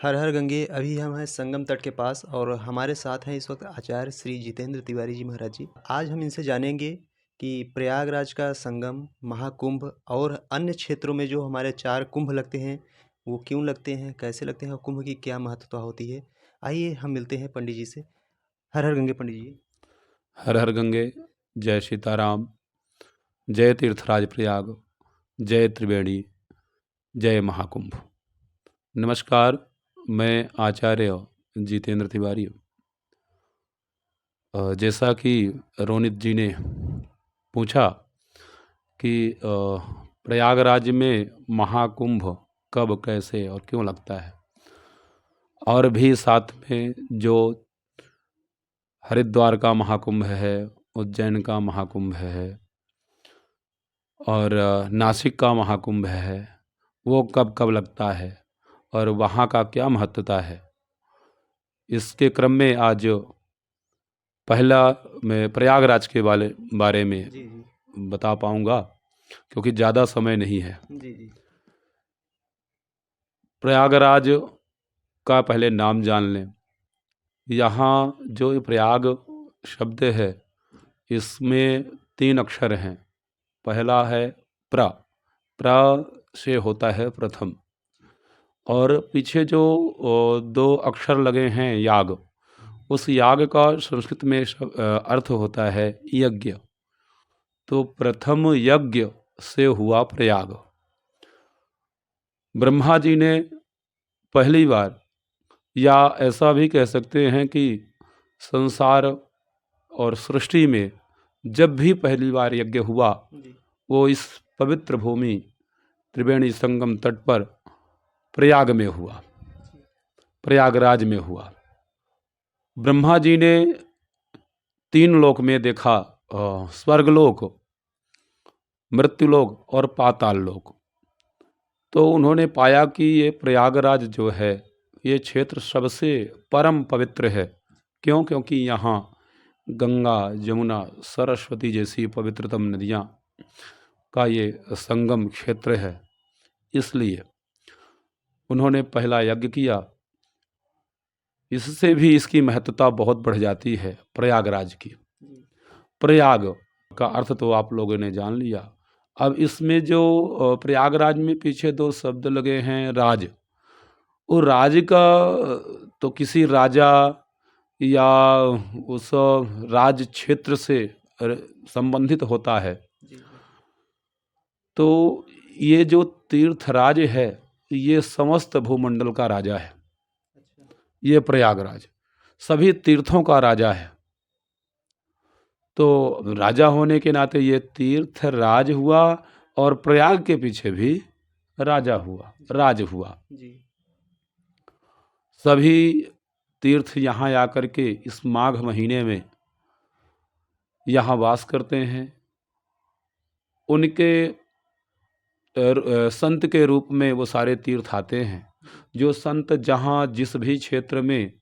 हर हर गंगे। अभी हम हैं संगम तट के पास और हमारे साथ हैं इस वक्त आचार्य श्री जितेंद्र तिवारी जी महाराज जी। आज हम इनसे जानेंगे कि प्रयागराज का संगम, महाकुंभ और अन्य क्षेत्रों में जो हमारे 4 कुंभ लगते हैं वो क्यों लगते हैं, कैसे लगते हैं और कुंभ की क्या महत्वता होती है। आइए हम मिलते हैं पंडित जी से। हर हर गंगे पंडित जी। हर हर गंगे। जय सीताराम। जय तीर्थराज प्रयाग। जय त्रिवेणी। जय महाकुंभ। नमस्कार। मैं आचार्य जितेंद्र तिवारी। जैसा कि रोनित जी ने पूछा कि प्रयागराज में महाकुंभ कब, कैसे और क्यों लगता है, और भी साथ में जो हरिद्वार का महाकुंभ है, उज्जैन का महाकुंभ है और नासिक का महाकुंभ है, वो कब कब लगता है और वहाँ का क्या महत्वता है, इसके क्रम में आज पहला मैं प्रयागराज के बारे में जी जी बता पाऊँगा, क्योंकि ज़्यादा समय नहीं है। जी जी प्रयागराज का पहले नाम जान लें। यहाँ जो ये प्रयाग शब्द है, इसमें 3 अक्षर हैं। पहला है प्र। प्र से होता है प्रथम, और पीछे जो 2 अक्षर लगे हैं याग, उस याग का संस्कृत में अर्थ होता है यज्ञ। तो प्रथम यज्ञ से हुआ प्रयाग। ब्रह्मा जी ने पहली बार, या ऐसा भी कह सकते हैं कि संसार और सृष्टि में जब भी पहली बार यज्ञ हुआ, जी वो इस पवित्र भूमि त्रिवेणी संगम तट पर प्रयाग में हुआ, प्रयागराज में हुआ। ब्रह्मा जी ने 3 लोक में देखा, स्वर्गलोक, मृत्युलोक और पाताल लोक। तो उन्होंने पाया कि ये प्रयागराज जो है, ये क्षेत्र सबसे परम पवित्र है। क्यों? क्योंकि यहाँ गंगा, यमुना, सरस्वती जैसी पवित्रतम नदियाँ का ये संगम क्षेत्र है। इसलिए उन्होंने पहला यज्ञ किया। इससे भी इसकी महत्ता बहुत बढ़ जाती है प्रयागराज की। प्रयाग का अर्थ तो आप लोगों ने जान लिया। अब इसमें जो प्रयागराज में पीछे 2 शब्द लगे हैं राज, वो राज का तो किसी राजा या उस राज क्षेत्र से संबंधित होता है। जी जी तो ये जो तीर्थराज है, ये समस्त भूमंडल का राजा है। अच्छा। ये प्रयागराज सभी तीर्थों का राजा है। तो राजा होने के नाते ये तीर्थ राज हुआ, और प्रयाग के पीछे भी राजा हुआ, राज हुआ। जी सभी तीर्थ यहाँ आकर के इस माघ महीने में यहाँ वास करते हैं। उनके संत के रूप में वो सारे तीर्थ आते हैं। जो संत जहाँ जिस भी क्षेत्र में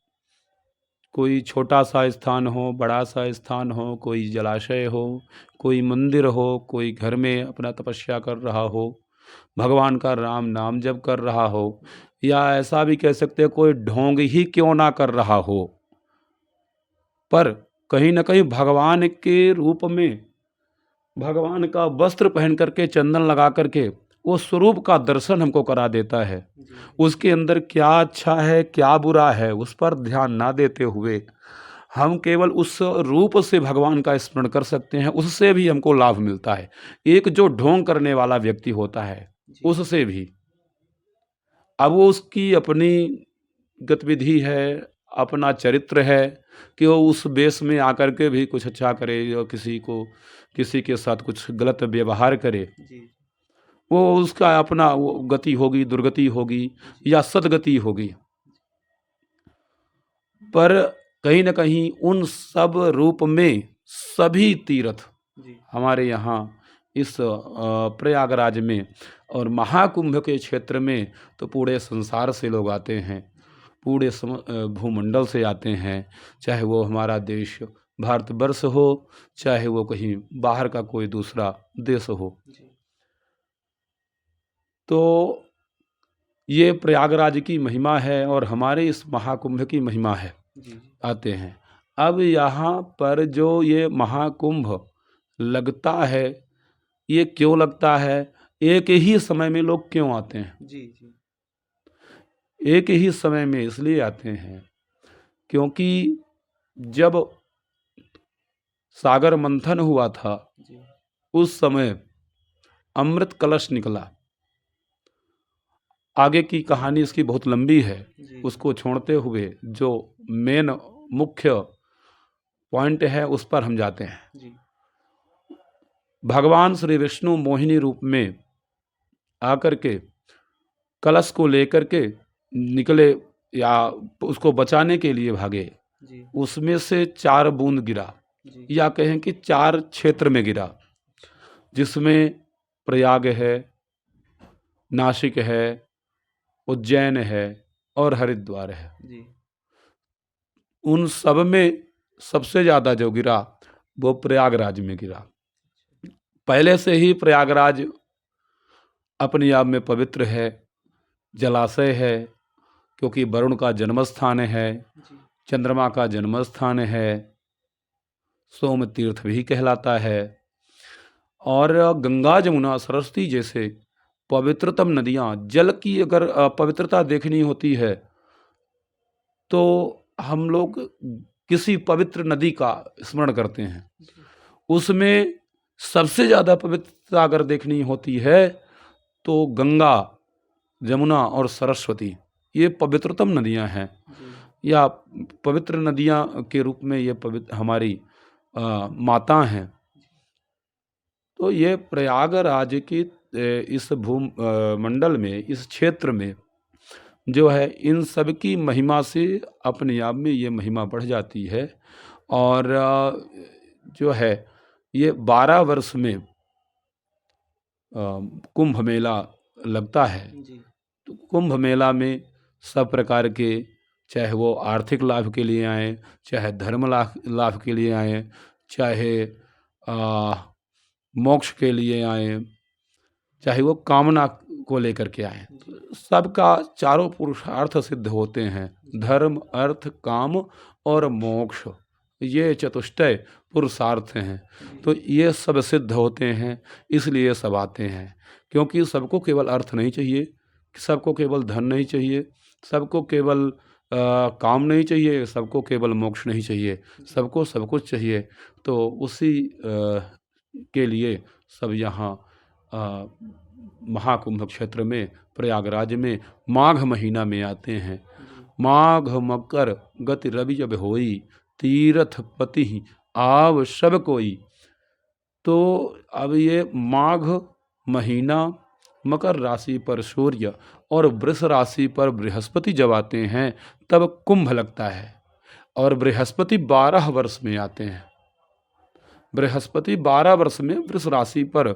कोई छोटा सा स्थान हो, बड़ा सा स्थान हो, कोई जलाशय हो, कोई मंदिर हो, कोई घर में अपना तपस्या कर रहा हो, भगवान का राम नाम जप कर रहा हो, या ऐसा भी कह सकते हैं कोई ढोंग ही क्यों ना कर रहा हो, पर कहीं ना कहीं भगवान के रूप में, भगवान का वस्त्र पहन करके, चंदन लगा करके वो स्वरूप का दर्शन हमको करा देता है। उसके अंदर क्या अच्छा है, क्या बुरा है, उस पर ध्यान ना देते हुए हम केवल उस रूप से भगवान का स्मरण कर सकते हैं। उससे भी हमको लाभ मिलता है। एक जो ढोंग करने वाला व्यक्ति होता है, उससे भी, अब वो उसकी अपनी गतिविधि है, अपना चरित्र है कि वो उस वेश में आकर के भी कुछ अच्छा करे, या किसी के साथ कुछ गलत व्यवहार करे, जी वो उसका अपना वो गति होगी, दुर्गति होगी या सदगति होगी। पर कहीं ना कहीं उन सब रूप में सभी तीर्थ जी हमारे यहाँ इस प्रयागराज में और महाकुंभ के क्षेत्र में तो पूरे संसार से लोग आते हैं, पूरे भूमंडल से आते हैं। चाहे वो हमारा देश भारतवर्ष हो, चाहे वो कहीं बाहर का कोई दूसरा देश हो। जी तो ये प्रयागराज की महिमा है और हमारे इस महाकुंभ की महिमा है। जी आते हैं अब यहाँ पर जो ये महाकुंभ लगता है, ये क्यों लगता है, एक ही समय में लोग क्यों आते हैं? जी जी एक ही समय में इसलिए आते हैं क्योंकि जब सागर मंथन हुआ था जी उस समय अमृत कलश निकला। आगे की कहानी इसकी बहुत लंबी है, जी उसको छोड़ते हुए जो मेन मुख्य पॉइंट है उस पर हम जाते हैं। जी भगवान श्री विष्णु मोहिनी रूप में आकर के कलश को लेकर के निकले या उसको बचाने के लिए भागे। जी उसमें से 4 बूंद गिरा, जी या कहें कि 4 क्षेत्र में गिरा, जिसमें प्रयाग है, नासिक है, उज्जैन है और हरिद्वार है। जी उन सब में सबसे ज़्यादा जो गिरा वो प्रयागराज में गिरा। पहले से ही प्रयागराज अपने आप में पवित्र है, जलाशय है, क्योंकि वरुण का जन्म स्थान है, जी चंद्रमा का जन्म स्थान है, सोम तीर्थ भी कहलाता है। और गंगा जमुना सरस्वती जैसे पवित्रतम नदियाँ, जल की अगर पवित्रता देखनी होती है तो हम लोग किसी पवित्र नदी का स्मरण करते हैं। उसमें सबसे ज़्यादा पवित्रता अगर देखनी होती है तो गंगा, जमुना और सरस्वती ये पवित्रतम नदियां हैं, जी या पवित्र नदियां के रूप में ये पवित्र हमारी माता हैं। तो ये प्रयागराज की इस मंडल में, इस क्षेत्र में जो है, इन सब की महिमा से अपने आप में ये महिमा बढ़ जाती है। और जो है ये 12 वर्ष में कुंभ मेला लगता है। जी तो कुंभ मेला में सब प्रकार के, चाहे वो आर्थिक लाभ के लिए आए, चाहे धर्म लाभ के लिए आए, चाहे मोक्ष के लिए आए, चाहे वो कामना को लेकर के आए, सबका चारों पुरुषार्थ सिद्ध होते हैं। धर्म, अर्थ, काम और मोक्ष, ये चतुष्टय पुरुषार्थ हैं। तो ये सब सिद्ध होते हैं, इसलिए सब आते हैं। क्योंकि सबको केवल अर्थ नहीं चाहिए, सबको केवल धन नहीं चाहिए, सबको केवल काम नहीं चाहिए, सबको केवल मोक्ष नहीं चाहिए, सबको सब कुछ चाहिए। तो उसी के लिए सब यहाँ महाकुंभ क्षेत्र में, प्रयागराज में माघ महीना में आते हैं। माघ मकर गति रवि जब होई, तीर्थ पति आव सब कोई। तो अब ये माघ महीना, मकर राशि पर सूर्य और वृष राशि पर बृहस्पति जब आते हैं तब कुंभ लगता है। और बृहस्पति 12 वर्ष में आते हैं। बृहस्पति 12 वर्ष में वृष राशि पर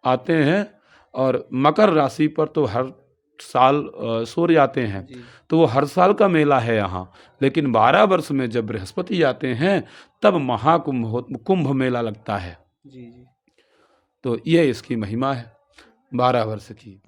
आते हैं, और मकर राशि पर तो हर साल सूर्य आते हैं। तो वो हर साल का मेला है यहाँ। लेकिन 12 वर्ष में जब बृहस्पति आते हैं तब महाकुंभ कुंभ मेला लगता है। जी जी तो ये इसकी महिमा है 12 वर्ष की।